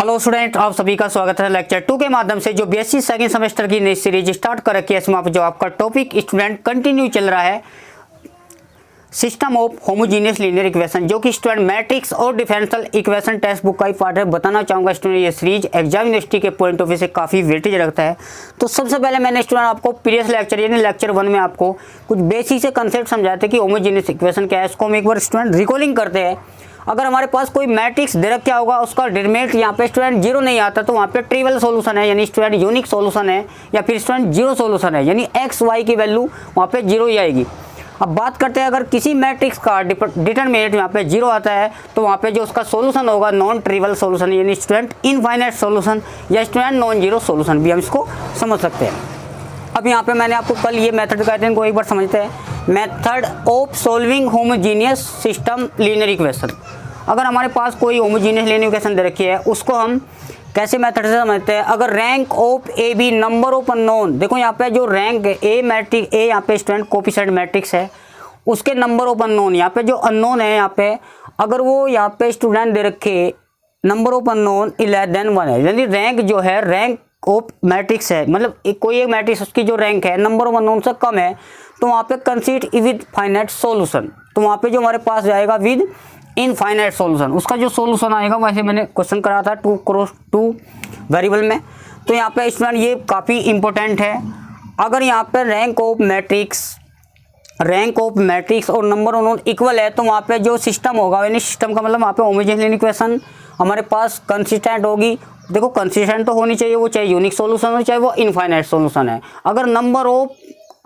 Hello student, आप सभी का स्वागत है लेक्चर 2 के माध्यम से। जो बीएससी सेकंड सेमेस्टर की नई सीरीज स्टार्ट कर रखी है, इसमें जो आपका टॉपिक स्टूडेंट कंटिन्यू चल रहा है system of homogeneous linear equation, जो कि स्टूडेंट मैट्रिक्स और डिफरेंशियल इक्वेशन टेक्स्ट बुक का ही पार्ट है। बताना चाहूँगा स्टूडेंट, ये सीरीज एग्जाम यूनिवर्सिटी के पॉइंट ऑफ व्यू से काफ़ी वेटेज रखता है। तो सबसे पहले मैंने स्टूडेंट आपको प्रीवियस लेक्चर यानी लेक्चर 1 में आपको कुछ बेसिक से कंसेप्ट समझाए थे कि होमोजीनियस इक्वेशन क्या है। इसको हम एक बार स्टूडेंट रिकॉलिंग करते हैं। अगर हमारे पास कोई मैट्रिक्स दे रखा होगा, उसका डिटरमिनेंट यहाँ पे स्टूडेंट जीरो नहीं आता, तो वहाँ पे ट्रिवियल सॉल्यूशन है यानी स्टूडेंट यूनिक सॉल्यूशन है, या फिर स्टूडेंट जीरो सॉल्यूशन है यानी एक्स वाई की वैल्यू वहाँ पे जीरो ही आएगी। अब बात करते हैं, अगर किसी मैट्रिक्स का डिटरमिनेंट यहाँ पे जीरो आता है तो वहाँ पे जो उसका सॉल्यूशन होगा नॉन ट्रिवियल सॉल्यूशन यानी स्टूडेंट इनफाइनाइट सॉल्यूशन या स्टूडेंट नॉन जीरो सॉल्यूशन भी हम इसको समझ सकते हैं। अब यहाँ पे मैंने आपको कल ये मेथड कहते हैं, इनको एक बार समझते हैं। Method of solving homogeneous system linear equation. अगर हमारे पास कोई होमोजीनियस लीनियर इक्वेशन दे रखी है, उसको हम कैसे मेथड से समझते हैं। अगर rank of A B number of unknown, देखो यहाँ पे जो रैंक ए मैट्रिक्स ए यहाँ पे स्टूडेंट कोफिशिएंट मैट्रिक्स है, उसके नंबर ऑफ अननोन यहाँ पे जो अननोन है यहाँ पे, अगर वो यहाँ पे स्टूडेंट दे रखे number of unknown less than 1 है, यानी रैंक जो है रैंक ऑफ मैट्रिक्स है, मतलब कोई एक मैट्रिक्स उसकी जो रैंक है नंबर ऑफ अननोन से कम है, तो वहाँ पे कंसीडर विद फाइनाइट सॉल्यूशन, तो वहाँ पे जो हमारे पास जाएगा विद इनफाइनाइट सॉल्यूशन। उसका जो सॉल्यूशन आएगा, वैसे मैंने क्वेश्चन करा था 2x2 वेरिएबल में, तो यहाँ पे स्टूडेंट ये काफ़ी इंपॉर्टेंट है। अगर यहाँ पे रैंक ऑफ मैट्रिक्स और नंबर ऑफ नोन इक्वल है, तो वहाँ पे जो सिस्टम होगा यानी सिस्टम का मतलब वहाँ पे होमोजेनियस लीनियर इक्वेशन हमारे पास कंसिस्टेंट होगी। देखो कंसिस्टेंट तो होनी चाहिए, वो चाहे यूनिक सॉल्यूशन हो चाहे वो इनफाइनाइट सॉल्यूशन है। अगर नंबर ऑफ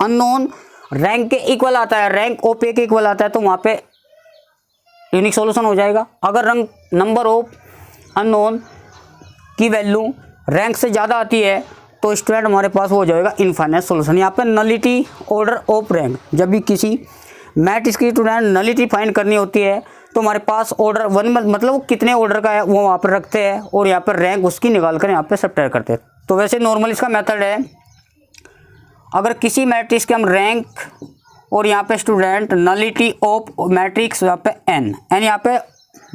अननोन रैंक के इक्वल आता है, रैंक ऑफ ए के इक्वल आता है, तो वहाँ पे यूनिक सॉल्यूशन हो जाएगा। अगर नंबर ऑफ अननोन की वैल्यू रैंक से ज़्यादा आती है तो स्टूडेंट हमारे पास हो जाएगा इनफाइनाइट सॉल्यूशन। यहाँ पे नलिटी ऑर्डर ऑफ रैंक, जब भी किसी मैट्रिक्स की स्टूडेंट नलिटी फाइंड करनी होती है तो हमारे पास ऑर्डर 1 मतलब वो कितने ऑर्डर का है वो वहाँ पर रखते हैं और यहाँ पर रैंक उसकी निकाल कर यहाँ पर सब्ट्रैक्ट करते हैं। तो वैसे नॉर्मल इसका मेथड है, अगर किसी मैट्रिक्स के हम रैंक और यहाँ पे स्टूडेंट नलिटी ऑफ मैट्रिक्स यहाँ पे एन यहाँ पे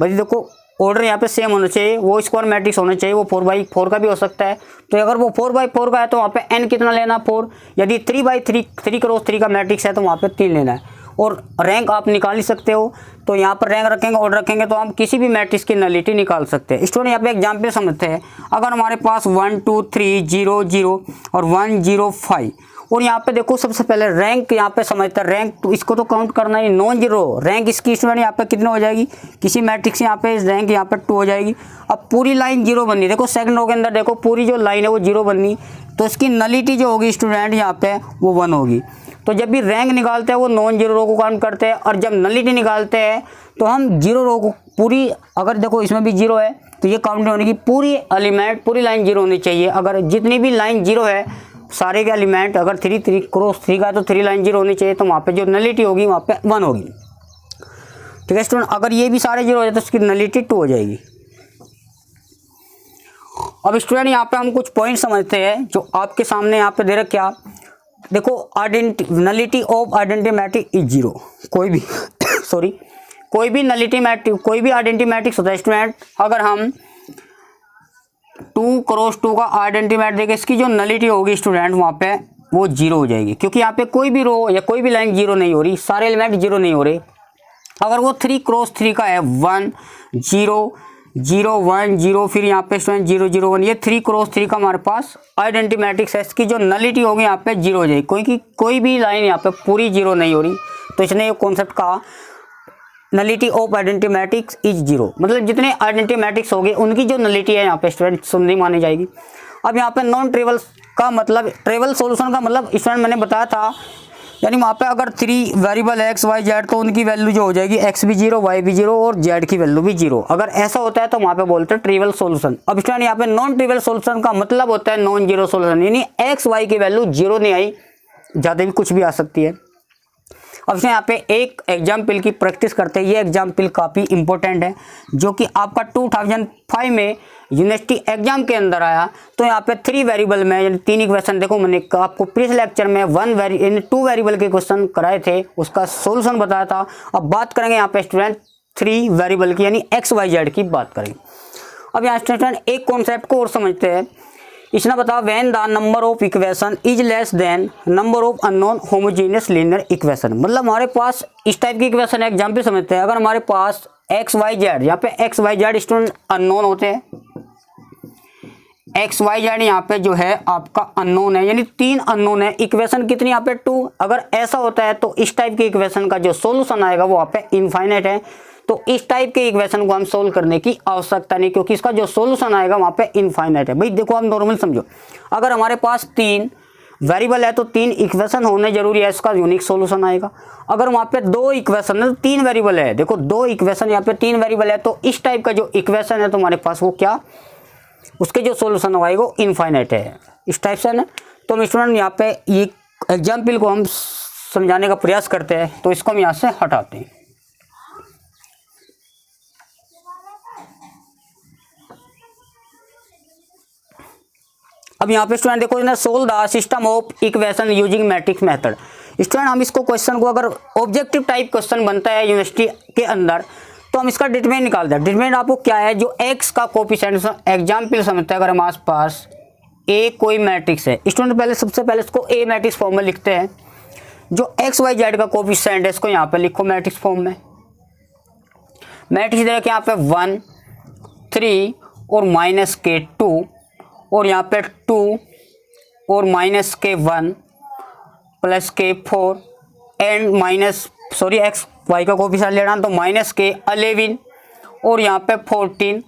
भाई देखो ऑर्डर यहाँ पे सेम होना चाहिए, वो स्क्वायर मैट्रिक्स होना चाहिए, वो 4x4 का भी हो सकता है। तो अगर वो 4x4 का है तो वहाँ पे एन कितना लेना 4, यदि 3x3 3x3 का मैट्रिक्स है तो वहाँ पे 3 लेना है, और रैंक आप निकाल ही सकते हो। तो यहाँ पर रैंक रखेंगे ऑर्डर रखेंगे तो हम किसी भी मैट्रिक्स की नलिटी निकाल सकते हैं। स्टूडेंट यहाँ पे एग्जाम्पल समझते हैं। अगर हमारे पास 1 2 3 0 0 और 1 0 5, और यहाँ पे देखो सबसे पहले रैंक यहाँ पे समझते हैं, रैंक तो इसको तो काउंट करना ही नॉन जीरो रैंक इसकी स्टूडेंट यहाँ पे कितनी हो जाएगी, किसी मैट्रिक्स यहाँ पे रैंक यहाँ पे 2 हो जाएगी। अब पूरी लाइन जीरो बननी, देखो सेकंड रो के अंदर देखो पूरी जो लाइन है वो जीरो बननी, तो इसकी नलिटी जो होगी स्टूडेंट यहाँ पे वो 1 होगी। तो जब भी रैंक निकालते हैं वो नॉन जीरो रो को काउंट करते हैं, और जब नलिटी निकालते हैं तो हम जीरो रो को पूरी, अगर देखो इसमें भी जीरो है तो ये काउंट होने की पूरी एलिमेंट पूरी लाइन जीरो होनी चाहिए। अगर जितनी भी लाइन जीरो है सारे के एलिमेंट, अगर 3 3 क्रॉस 3 का है तो 3 लाइन जीरो होनी चाहिए, तो वहाँ पे जो नलिटी होगी वहाँ पे 1 होगी। ठीक है स्टूडेंट, अगर ये भी सारे जीरो हो जाए तो उसकी नलिटी 2 हो जाएगी। अब स्टूडेंट यहाँ पे हम कुछ पॉइंट समझते हैं जो आपके सामने यहाँ पे दे रखे। क्या देखो, nullity of identity matrix is zero, कोई भी सॉरी कोई भी नलिटी मैट्रिक्स कोई भी आइडेंटिटी मैट्रिक्स होता है स्टूडेंट, अगर हम 2x2 का आइडेंटिटी मैट्रिक्स देखें, इसकी जो नलिटी होगी स्टूडेंट वहाँ पे वो जीरो हो जाएगी, क्योंकि यहाँ पे कोई भी रो या कोई भी लाइन जीरो नहीं हो रही, सारे एलिमेंट जीरो नहीं हो रहे। अगर वो 3x3 का है 1 0 0 1 0, फिर यहाँ पे स्टूडेंट 0 0 1, ये 3x3 का हमारे पास आइडेंटिटी मैट्रिक्स है, इसकी जो नलिटी होगी यहाँ पे जीरो हो जाएगी, क्योंकि कोई भी लाइन यहाँ पे पूरी जीरो नहीं हो रही। तो इसने ये कॉन्सेप्ट कहा nullity of identity matrix is zero, मतलब जितने आइडेंटिटी मैट्रिक्स होंगे उनकी जो नलिटी है यहाँ पे स्टूडेंट शून्य मानी जाएगी। अब यहाँ पे नॉन ट्रिवियल का मतलब, ट्रिवियल सॉल्यूशन का मतलब स्टूडेंट मैंने बताया था, यानी वहाँ पे अगर 3 वेरिएबल एक्स वाई जेड तो उनकी वैल्यू जो हो जाएगी एक्स भी जीरो वाई भी जीरो और जेड की वैल्यू भी जीरो। अगर ऐसा होता है तो वहाँ पे बोलते हैं ट्रिवियल सॉल्यूशन। अब स्टूडेंट यहाँ पे नॉन ट्रिवियल सॉल्यूशन का मतलब होता है नॉन जीरो सॉल्यूशन, यानी एक्स वाई की वैल्यू जीरो नहीं आई, ज़्यादा भी कुछ भी आ सकती है। अब यहाँ पे एक एग्जाम्पल की प्रैक्टिस करते हैं। ये एग्जाम्पल काफ़ी इंपॉर्टेंट है जो कि आपका 2005 में यूनिवर्सिटी एग्जाम के अंदर आया। तो यहाँ पे 3 वेरिएबल में यानी 3 इक्वेशन, देखो मैंने आपको प्रीवियस लेक्चर में 2 वेरिएबल के क्वेश्चन कराए थे, उसका सॉल्यूशन बताया था। अब बात करेंगे यहाँ पे स्टूडेंट 3 वेरिएबल की यानी एक्स वाई जेड की बात करेंगे। अब यहाँ स्टूडेंट एक कॉन्सेप्ट को और समझते हैं। इसने बताया when the number of equation is less than number of unknown homogeneous linear equation. मतलब हमारे पास इस टाइप की इक्वेशन है, एग्जाम्पल समझते हैं। अगर हमारे पास एक्स वाई जेड, यहाँ पे X Y Z student unknown होते हैं, एक्स वाई जेड यहाँ पे जो है आपका अननोन है, यानी 3 अननोन है। इक्वेशन कितनी यहाँ पे 2। अगर ऐसा होता है तो इस टाइप की इक्वेशन का जो सोल्यूशन आएगा वो यहाँ पे इनफाइनाइट है। तो इस टाइप के इक्वेशन को हम सोल्व करने की आवश्यकता नहीं, क्योंकि इसका जो सोल्यूशन आएगा वहाँ पे इनफाइनाइट है। भाई देखो आप नॉर्मल समझो, अगर हमारे पास 3 वेरिएबल है तो 3 इक्वेशन होने जरूरी है, इसका यूनिक सोल्यूशन आएगा। अगर वहाँ पे 2 इक्वेशन है तो 3 वेरिएबल है, देखो 2 इक्वेशन यहाँ पे 3 वेरिएबल है, तो इस टाइप का जो इक्वेशन है तुम्हारे पास वो क्या, उसके जो सोल्यूशन होगा वो इनफाइनाइट है, इस टाइप से ना। तो हम स्टूडेंट यहाँ पे ये एग्जाम्पल को हम समझाने का प्रयास करते हैं, तो इसको हम यहाँ से हटाते हैं। अब यहाँ पे स्टूडेंट देखो ना, solve the system of equation using matrix method. Student हम इसको क्वेश्चन को, अगर ऑब्जेक्टिव टाइप क्वेश्चन बनता है यूनिवर्सिटी के अंदर, तो हम इसका डिटरमिनेंट निकालते हैं। डिटरमिनेंट आपको क्या है, जो एक्स का कोफिशिएंट, एग्जाम्पल समझते हैं। अगर हमारे पास ए कोई मैट्रिक्स है स्टूडेंट, पहले सबसे पहले इसको ए मैट्रिक्स फॉर्म में लिखते हैं। जो एक्स वाई जेड का कोफिशिएंट है इसको यहाँ पे लिखो मैट्रिक्स फॉर्म में। मैट्रिक्स देखिए यहाँ पे 1 3 और माइनस के 2 और यहाँ पे 2 और माइनस के 1 प्लस के 4 एंड माइनस एक्स वाई का कोफिशिएंट लेना तो माइनस के 11 और यहाँ पे 14।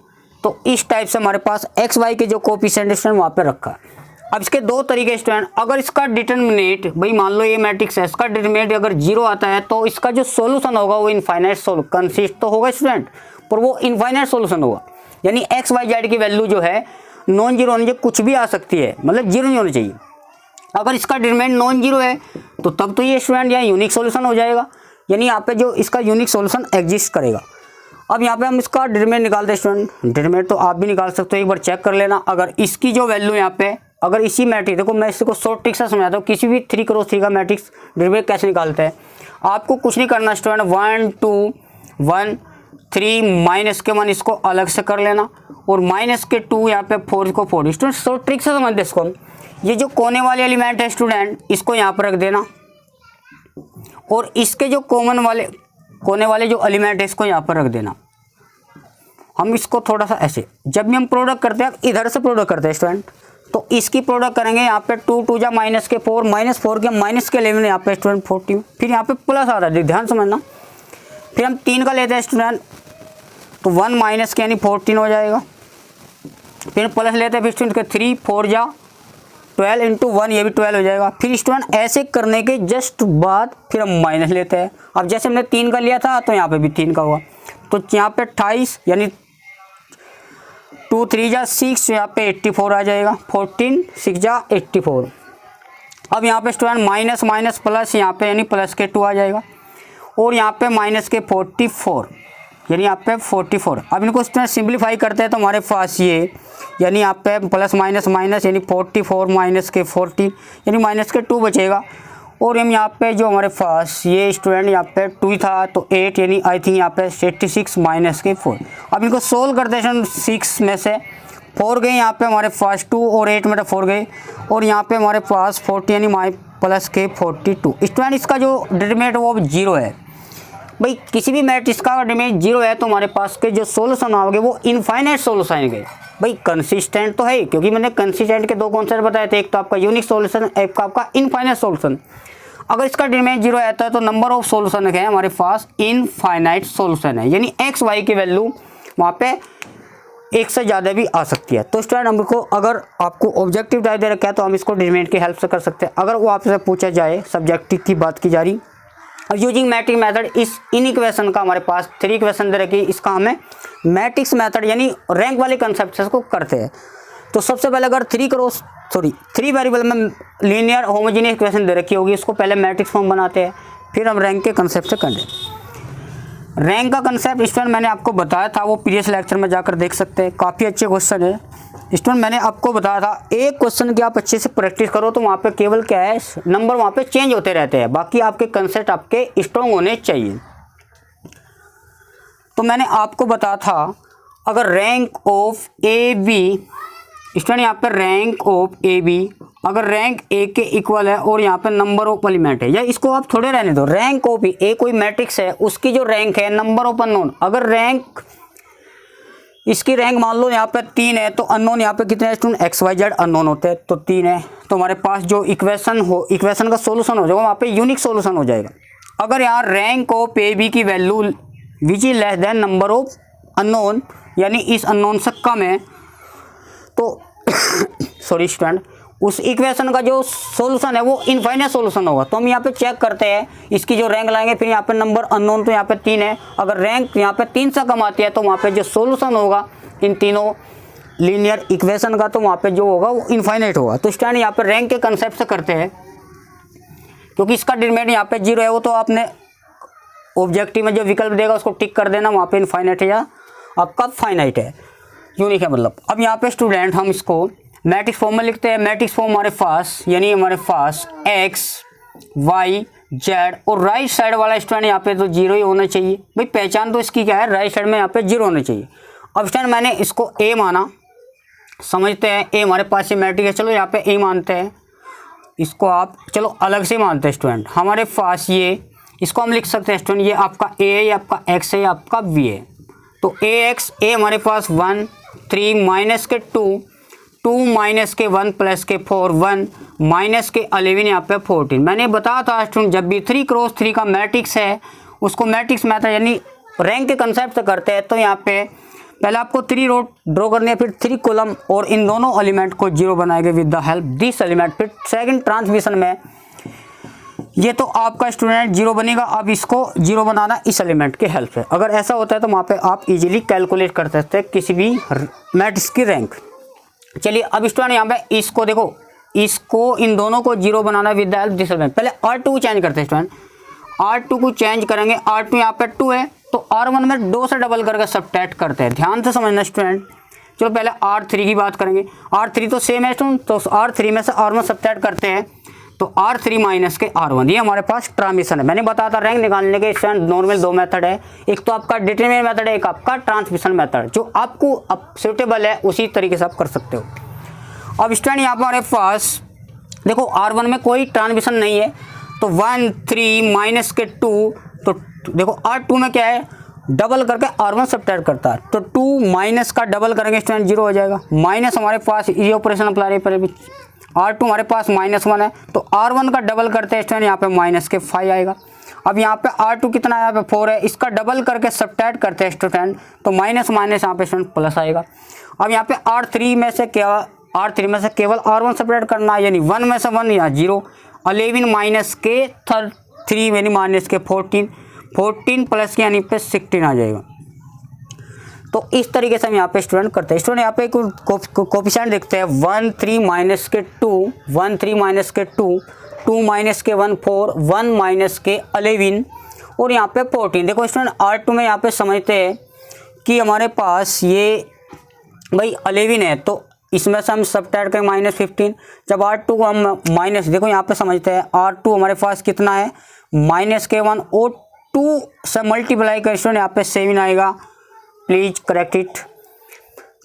तो इस टाइप से हमारे पास एक्स वाई के जो कोफिशिएंट स्टूडेंट वहाँ पे रखा है। अब इसके 2 तरीके स्टूडेंट, अगर इसका डिटरमिनेंट, भाई मान लो ये मैट्रिक्स है, इसका डिटरमिनेंट अगर 0 आता है तो इसका जो सोल्यूशन होगा वो इनफाइनाइट कंसिस्ट तो होगा स्टूडेंट, पर वो इनफाइनाइट सोल्यूशन होगा। यानी एक्स वाई जेड की वैल्यू जो है नॉन जीरो होनी चाहिए, कुछ भी आ सकती है, मतलब 0 नहीं होनी चाहिए। अगर इसका डिटरमिनेंट नॉन जीरो है तो तब तो ये स्टूडेंट यहाँ यूनिक सोल्यूशन हो जाएगा, यानी यहाँ पे जो इसका यूनिक सोल्यूशन एग्जिस्ट करेगा। अब यहाँ पे हम इसका डिटरमिनेंट निकालते हैं स्टूडेंट। डिटरमिनेंट तो आप भी निकाल सकते हो, एक बार चेक कर लेना। अगर इसकी जो वैल्यू यहाँ पे, अगर इसी मैट्रिक्स, देखो मैं इसको शॉर्ट ट्रिक से समझाता हूँ, किसी भी 3 क्रॉस 3 का मैट्रिक्स डिटरमिनेंट कैसे निकालते हैं। आपको कुछ नहीं करना स्टूडेंट, 1 2 1 3 माइनस के 1 इसको अलग से कर लेना और माइनस के 2 यहाँ पे 4 को 4। स्टूडेंट शॉर्ट ट्रिक से समझते इसको। ये जो कोने वाले एलिमेंट है स्टूडेंट, इसको यहाँ पर रख देना और इसके जो कॉमन वाले कोने वाले जो एलिमेंट है इसको यहाँ पर रख देना। हम इसको थोड़ा सा ऐसे, जब भी हम प्रोडक्ट करते हैं इधर से प्रोडक्ट करते हैं स्टूडेंट, तो इसकी प्रोडक्ट करेंगे यहाँ पे 2 2 जा माइनस के 4, माइनस 4 के माइनस के 11 यहाँ पे स्टूडेंट 14, फिर यहाँ पे प्लस आता है, ध्यान समझना। फिर हम 3 का लेते हैं स्टूडेंट, तो 1 माइनस के यानी 14 हो जाएगा। फिर प्लस लेते हैं फिर स्टूडेंट के 3 4 जा 12 इंटू 1, ये भी 12 हो जाएगा। फिर स्टूडेंट ऐसे करने के जस्ट बाद फिर हम माइनस लेते हैं। अब जैसे हमने 3 का लिया था तो यहाँ पे भी 3 का हुआ, तो यहाँ पे 28 यानी 2 3 जा 6, यहाँ पे 84 आ जाएगा। 14 6 जा 84। अब यहाँ पे स्टूडेंट माइनस माइनस प्लस, यहाँ पे यानी प्लस के 2 आ जाएगा और यहाँ पे माइनस के 44 यानी यहाँ पे 44। अब इनको स्टूडेंट सिंप्लीफाई करते हैं तो हमारे पास ये, यानी यहाँ पे प्लस माइनस माइनस यानी 44 माइनस के 14 यानी माइनस के 2 बचेगा। और हम यहाँ पे जो हमारे पास ये स्टूडेंट यहाँ पे 2 था तो 8 यानी आई थिंक यहाँ पे 86 माइनस के 4। अब इनको सोल्व करते हैं, 6 में से 4 गए यहाँ पे हमारे पास 2 और 8 में 4 गए और यहाँ पे हमारे पास 40 यानी प्लस के 42। स्टूडेंट इसका जो डिटरमिनेंट वो 0 है। भाई किसी भी मैट्रिक्स का डिटरमिनेंट 0 है तो हमारे पास के जो सोल्यूशन आओगे वो इनफाइनाइट सोल्यूशन आएंगे। भाई कंसिस्टेंट तो है, क्योंकि मैंने कंसिस्टेंट के 2 कॉन्सेप्ट बताए थे, एक तो आपका यूनिक सोल्यूशन, एक आपका इनफाइनाइट सोल्यूशन। अगर इसका डिटरमिनेंट 0 आता है तो नंबर ऑफ सोल्यूशन है हमारे पास इनफाइनाइट सोल्यूशन है, यानी एक्स वाई की वैल्यू वहाँ पे 1 से ज़्यादा भी आ सकती है। तो स्टूडेंट हमको, अगर आपको ऑब्जेक्टिव टाइप दे रखा है तो हम इसको डिटरमिनेंट की हेल्प से कर सकते हैं। अगर वो आपसे पूछा जाए, सब्जेक्टिव की बात की जा रही, अब using matrix method, in equation का हमारे पास 3 इक्वेशन दे रखी, इसका हमें मैट्रिक्स मेथड यानी रैंक वाले कंसेप्ट से इसको करते हैं। तो सबसे पहले अगर 3 वेरिएबल में लीनियर होमोजेनियस इक्वेशन दे रखी होगी, इसको पहले मैट्रिक्स फॉर्म बनाते हैं, फिर हम रैंक के कंसेप्ट से करें। रैंक का कंसेप्ट स्टूडेंट मैंने आपको बताया था, वो प्रीवियस लेक्चर में जाकर देख सकते हैं, काफ़ी अच्छे क्वेश्चन है स्टूडेंट। मैंने आपको बताया था एक क्वेश्चन की आप अच्छे से प्रैक्टिस करो तो वहाँ पे केवल क्या है, नंबर वहाँ पे चेंज होते रहते हैं, बाकी आपके कंसेप्ट आपके स्ट्रॉन्ग होने चाहिए। तो मैंने आपको बताया था अगर rank of A B student, यहाँ पे रैंक ऑफ ए बी अगर रैंक ए के इक्वल है और यहाँ पे नंबर ऑफ एलिमेंट है, या इसको आप थोड़े रहने दो, रैंक ऑफ ए कोई मैट्रिक्स है, उसकी जो रैंक है नंबर ऑफ अननोन, अगर रैंक इसकी रैंक मान लो यहाँ पे 3 है, तो अननोन यहाँ पे कितने student X Y Z unknown होते हैं, तो 3 है, तो हमारे पास जो इक्वेशन का सोल्यूशन हो जाएगा वहाँ पे यूनिक सोल्यूशन हो जाएगा। अगर यहाँ रैंक ऑफ ए बी की value which is less than number of unknown, यानी इस अननोन से कम है, तो सॉरी स्टूडेंट, उस इक्वेशन का जो सॉल्यूशन है वो इनफाइनाइट सॉल्यूशन होगा। तो हम यहाँ पे चेक करते हैं, इसकी जो रैंक लाएंगे, फिर यहाँ पे नंबर अननोन, तो यहाँ पे 3 है, अगर रैंक यहाँ पे 3 से कम आती है तो वहाँ पे जो सॉल्यूशन होगा इन तीनों लीनियर इक्वेशन का, तो वहाँ पे जो होगा वो इनफाइनाइट होगा। तो स्टूडेंट यहाँ पे रैंक के कंसेप्ट से करते हैं, क्योंकि इसका डिटरमिनेंट यहाँ पे 0 है, वो तो आपने ऑब्जेक्टिव में जो विकल्प देगा उसको टिक कर देना, वहाँ पे इनफाइनाइट है या आपका फाइनाइट है, यूनिक है मतलब। अब यहाँ पे स्टूडेंट हम इसको मैट्रिक्स फॉर्म में लिखते हैं। मैट्रिक्स फॉर्म हमारे पास, यानी हमारे पास एक्स वाई जेड और राइट साइड वाला स्टूडेंट यहाँ पे तो 0 ही होना चाहिए भाई, पहचान तो इसकी क्या है, राइट साइड में यहाँ पे 0 होना चाहिए। अब स्टूडेंट मैंने इसको ए माना, समझते हैं ए हमारे पास ये मैट्रिक्स है, चलो यहाँ पे ए मानते हैं, इसको आप चलो अलग से मानते हैं स्टूडेंट। हमारे पास ये, इसको हम लिख सकते हैं स्टूडेंट, ये आपका ए है, ये आपका एक्स है, ये आपका बी है। तो ए एक्स, ए हमारे पास 1 3 माइनस के 2 2 माइनस के 1 प्लस के 4 1 माइनस के 11 यहाँ पे 14। मैंने बताया था स्टूडेंट, जब भी 3 क्रॉस 3 का मैट्रिक्स है उसको मैट्रिक्स मेथड यानी रैंक के कंसेप्ट से करते हैं। तो यहाँ पे पहले आपको 3 रो ड्रॉ करनी है, फिर 3 कॉलम, और इन दोनों एलिमेंट को 0 बनाएंगे with the help this element. फिर सेकंड ट्रांसमिशन में ये तो आपका स्टूडेंट 0 बनेगा, अब इसको 0 बनाना इस एलिमेंट के हेल्प से। अगर ऐसा होता है तो वहाँ पे आप इजीली कैलकुलेट कर सकते हैं किसी भी मैट्रिक्स की रैंक। चलिए अब स्टूडेंट यहाँ पे इसको देखो, इसको इन दोनों को 0 बनाना with the help this element. पहले R2 को चेंज करते हैं स्टूडेंट, R2 को चेंज करेंगे, R2 यहाँ पे 2 है, तो R1 में 2 से डबल करके सबट्रैक्ट करते हैं, ध्यान से समझना स्टूडेंट। चलो पहले R3 की बात करेंगे, R3 तो सेम है स्टूडेंट, तो R3 में से R1 सबट्रैक्ट करते हैं, तो R3 माइनस के R1, ये हमारे पास ट्रांसमिशन है। मैंने बताया था रैंक निकालने के स्टूडेंट नॉर्मल 2 मेथड है, एक तो आपका डिटरमिनेंट मेथड है, एक आपका ट्रांसमिशन मेथड, जो आपको अब सूटेबल है उसी तरीके से आप कर सकते हो। अब स्टूडेंट यहाँ पर हमारे पास देखो R1 में कोई ट्रांसमिशन नहीं है, तो 1 3 माइनस के 2, तो देखो R2 में क्या है, डबल करके R1 सबट्रैक्ट करता है, तो 2 माइनस का डबल करेंगे स्टूडेंट 0 हो जाएगा, माइनस हमारे पास ये ऑपरेशन अप्लाई पर R2 हमारे पास -1 है, तो R1 का डबल करते हैं स्टूडेंट, यहाँ पे माइनस के 5 आएगा। अब यहाँ पे R2 कितना है, यहाँ पे 4 है, इसका डबल करके सबट्रैक्ट करते हैं स्टूडेंट, तो माइनस माइनस यहाँ पे स्टूडेंट प्लस आएगा। अब यहाँ पे R3 में से केवल R1 सबट्रैक्ट करना है, यानी 1 में से 1 या 0, 11 माइनस के 3 यानी माइनस के 14 प्लस के यानी पे 16 आ जाएगा। तो इस तरीके से हम यहाँ पे स्टूडेंट करते हैं। स्टूडेंट यहाँ पे कोफिशिएंट देखते हैं, 1 3 माइनस के 2 1 3 माइनस के 2 2 माइनस के 1 4 1 माइनस के 11 और यहाँ पे 14। देखो स्टूडेंट R2 में यहाँ पे समझते हैं कि हमारे पास ये भाई 11 है, तो इसमें से हम सबट्रैक्ट करें -15। जब R2 को हम माइनस, देखो यहाँ पे समझते हैं R2 हमारे पास कितना है -1 और 2 से मल्टीप्लाई कर स्टूडेंट यहाँ पे 7 आएगा, प्लीज करेक्ट इट।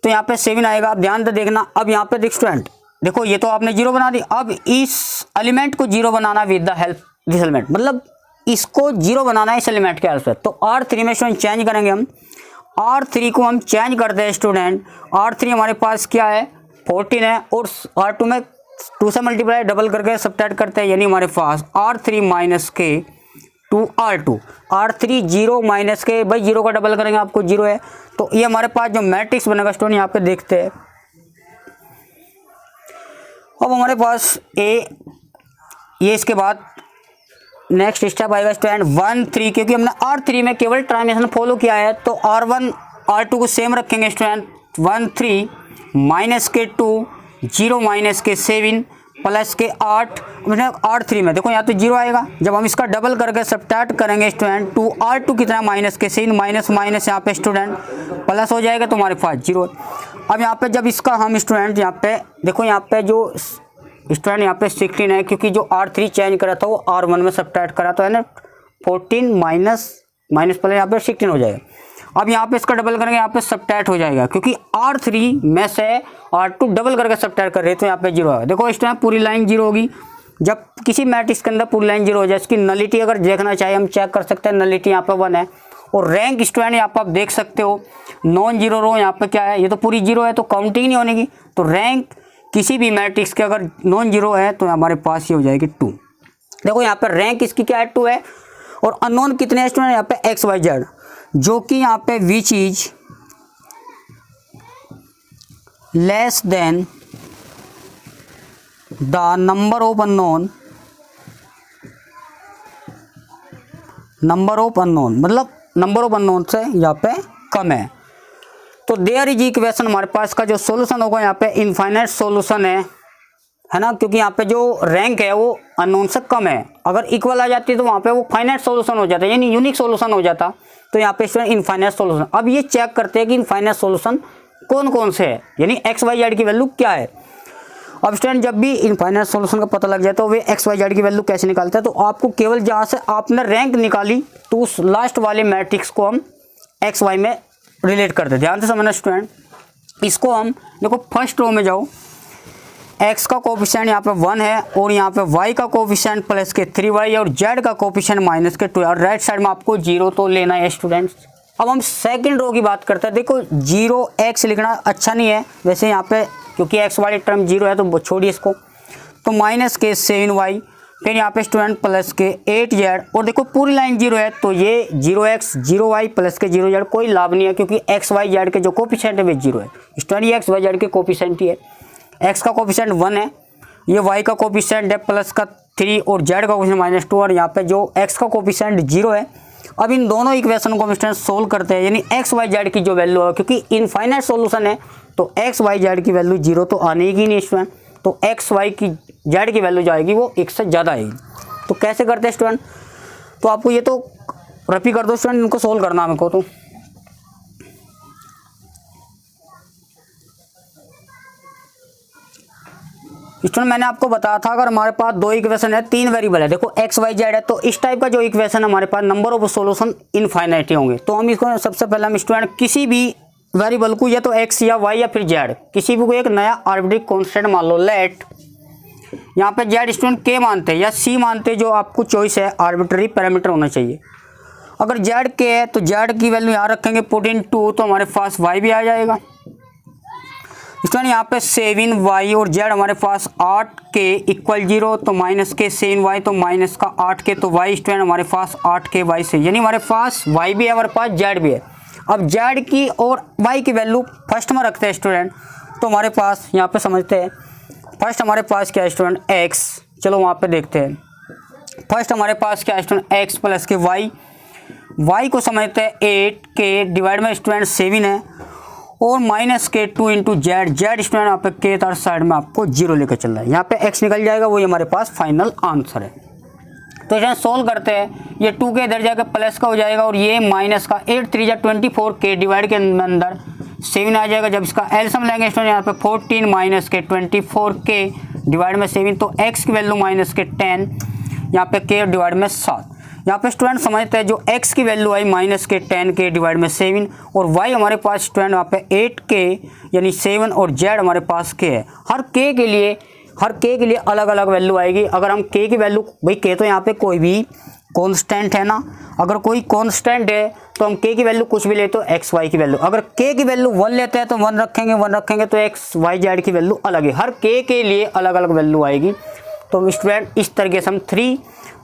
तो यहाँ पे 7 आएगा, आप ध्यान से देखना। अब यहाँ पे देख स्टूडेंट, देखो ये तो आपने 0 बना दी, अब इस एलिमेंट को 0 बनाना with the help this element, मतलब इसको 0 बनाना है इस एलिमेंट के हेल्प से। तो R3 में स्टूडेंट चेंज करेंगे हम, R3 को हम चेंज करते हैं स्टूडेंट, R3 हमारे पास क्या है 14 है, और R2 में 2 से मल्टीप्लाई डबल करके सबट्रैक्ट करते हैं, यानी हमारे पास R3 माइनस के 2 R2, R3 0 माइनस के, भाई 0 का डबल करेंगे आपको 0 है, तो ये हमारे पास जो मैट्रिक्स बनेगा स्टूडेंट यहाँ पे देखते हैं। अब हमारे पास ये इसके बाद नेक्स्ट स्टेप आएगा स्टूडेंट 1 3, क्योंकि हमने R3 में केवल ट्रांसमिशन फॉलो किया है, तो R1 R2 को सेम रखेंगे स्टूडेंट। 1 3 माइनस के 2 0 माइनस के 7 प्लस के 8, R3 में देखो यहाँ तो 0 आएगा, जब हम इसका डबल करके सबट्रैक्ट करेंगे स्टूडेंट 2 R2 कितना माइनस के 7 माइनस माइनस यहाँ पे स्टूडेंट प्लस हो जाएगा, तो हमारे पास 0। अब यहाँ पे जब इसका हम स्टूडेंट यहाँ पे देखो, यहाँ पे जो स्टूडेंट यहाँ पे 16 है, क्योंकि जो R3 चेंज करा था वो R1 में सबट्रैक्ट करा, तो है ना 14 माइनस प्लस यहाँ पे 16 हो जाएगा। अब यहाँ पे इसका डबल करेंगे, यहाँ पे सबट्रैक्ट हो जाएगा क्योंकि R3 में से R2 डबल करके सबट्रैक्ट कर रहे हैं तो यहाँ पे 0 है। देखो इस टाइम पूरी लाइन 0 होगी। जब किसी मैट्रिक्स के अंदर पूरी लाइन 0 हो जाए, इसकी नलिटी अगर देखना चाहिए हम चेक कर सकते हैं, नलिटी यहाँ पे 1 है और रैंक स्टूडेंट यहाँ पे आप देख सकते हो नॉन जीरो रो यहाँ पे क्या है, ये तो पूरी 0 है तो काउंटिंग नहीं होने की। तो रैंक किसी भी मैट्रिक्स के अगर नॉन जीरो है तो हमारे पास ये हो जाएगी 2। देखो यहाँ पे रैंक इसकी क्या है 2 है और अननोन कितने स्टूडेंट यहाँ पे एक्स वाई जेड, जो कि यहाँ पे which is less than the number of unknown, number of unknown मतलब नंबर ऑफ अननोन से यहाँ पे कम है। तो देयर इज इक्वेशन हमारे पास का जो सॉल्यूशन होगा यहाँ पे इनफाइनाइट सॉल्यूशन है ना, क्योंकि यहाँ पे जो रैंक है वो अननोन से कम है। अगर इक्वल आ जाती तो वहाँ पे वो फाइनाइट सॉल्यूशन हो जाता है, यानी यूनिक सॉल्यूशन हो जाता। तो यहाँ पे स्टूडेंट इनफाइनाइट सॉल्यूशन। अब ये चेक करते हैं कि इनफाइनाइट सॉल्यूशन कौन कौन से है, यानी एक्स वाई जेड की वैल्यू क्या है। अब स्टूडेंट जब भी इनफाइनाइट सॉल्यूशन का पता लग जाए तो वे एक्स वाई जेड की वैल्यू कैसे निकालते हैं, तो आपको केवल जहाँ से आपने रैंक निकाली तो उस लास्ट वाले मैट्रिक्स को हम एक्स वाई में रिलेट करते हैं। ध्यान से समझना स्टूडेंट, इसको हम देखो फर्स्ट रो में जाओ, x का कोफिशिएंट यहाँ पे 1 है और यहाँ पे y का कोफिशिएंट प्लस के 3y और z का कोफिशिएंट माइनस के 2 और राइट साइड में आपको 0 तो लेना है स्टूडेंट्स। अब हम सेकंड रो की बात करते हैं। देखो 0x लिखना अच्छा नहीं है वैसे यहाँ पे, क्योंकि x वाली टर्म 0 है तो छोड़िए इसको। तो माइनस के 7y, फिर यहाँ पे स्टूडेंट प्लस के 8z और देखो पूरी लाइन 0 है तो ये 0x 0y प्लस के 0z कोई लाभ नहीं है, क्योंकि x y z के जो कोफिशिएंट है वे 0 है। स्टूडेंट ये x y z के कोफिशिएंट ही है, x का कोफिशिएंट 1 है, ये y का कोफिशिएंट है प्लस का 3 और z का कोफिशिएंट माइनस 2 और यहाँ पे जो x का कोफिशिएंट 0 है। अब इन दोनों इक्वेशन को हम स्टूडेंट सोल्व करते हैं, यानी x y z की जो वैल्यू है, क्योंकि इनफाइनाइट सॉल्यूशन है तो x y z की वैल्यू 0 तो आने ही नहीं स्टूडेंट। तो x y की z की वैल्यू जाएगी वो 1 से ज़्यादा आएगी। तो कैसे करते हैं स्टूडेंट, तो आपको ये तो रफी कर दो स्टूडेंट, इनको सोल्व करना हमको। तो स्टूडेंट मैंने आपको बताया था अगर हमारे पास 2 इक्वेशन है 3 वेरिएबल है, देखो x y z है, तो इस टाइप का जो इक्वेशन हमारे पास नंबर ऑफ सॉल्यूशन इनफाइनाइट होंगे। तो हम इसको सबसे पहले हम स्टूडेंट किसी भी वेरिएबल को या तो x या y या फिर z किसी भी को एक नया आर्बिट्ररी कांस्टेंट मान लो। लेट यहाँ पे z स्टूडेंट k मानते हैं या c मानते हैं, जो आपको चॉइस है, आर्बिट्ररी पैरामीटर होना चाहिए। अगर z k है तो z की वैल्यू यहाँ रखेंगे पुट इन 2 तो हमारे पास y भी आ जाएगा। स्टूडेंट यहाँ पे 7y और z हमारे पास 8k इक्वल 0 तो माइनस के 7y तो माइनस का 8k तो y स्टूडेंट हमारे पास 8k y से, यानी हमारे पास y भी है हमारे पास z भी है। अब z की और y की वैल्यू फर्स्ट में रखते हैं स्टूडेंट, तो हमारे पास यहाँ पे समझते हैं फर्स्ट हमारे पास क्या है स्टूडेंट x, चलो वहाँ पे देखते हैं। फर्स्ट हमारे पास क्या है स्टूडेंट x प्लस के y को समझते हैं 8k डिवाइड में स्टूडेंट 7 है और माइनस के 2 इंटू जेड स्टूडेंट यहाँ पे के तर साइड में आपको 0 लेकर चल रहा है, यहाँ पे x निकल जाएगा, वही हमारे पास फाइनल आंसर है। तो इसे सोल्व करते हैं, ये 2 के इधर जाकर प्लस का हो जाएगा और ये माइनस का 8 3 24 के डिवाइड के अंदर 7 आ जाएगा। जब इसका एलसीएम लेंगे स्टूडेंट यहाँ पे 14 माइनस के 24 के डिवाइड में 7 तो x की वैल्यू माइनस के 10, यहाँ पे k डिवाइड में 7। यहाँ पे स्टूडेंट समझते हैं जो x की वैल्यू आई माइनस के 10k डिवाइड में 7 और y हमारे पास स्टूडेंट यहाँ पे 8k यानी 7 और z हमारे पास k है। हर k के लिए अलग अलग वैल्यू आएगी। अगर हम k की वैल्यू, भाई k तो यहाँ पे कोई भी कांस्टेंट है ना, अगर कोई कांस्टेंट है तो हम k की वैल्यू कुछ भी ले तो x y की वैल्यू, अगर k की वैल्यू 1 लेते हैं तो 1 रखेंगे तो x y z की वैल्यू अलग है। हर k के लिए अलग अलग वैल्यू आएगी। तो स्टूडेंट इस तरीके से हम 3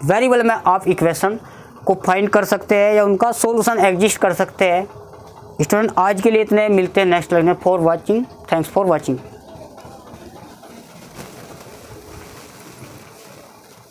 वेरिएबल में आप इक्वेशन को फाइंड कर सकते हैं या उनका सॉल्यूशन एग्जिस्ट कर सकते हैं। स्टूडेंट आज के लिए इतने, मिलते हैं नेक्स्ट लेक्चर में। Thanks for watching.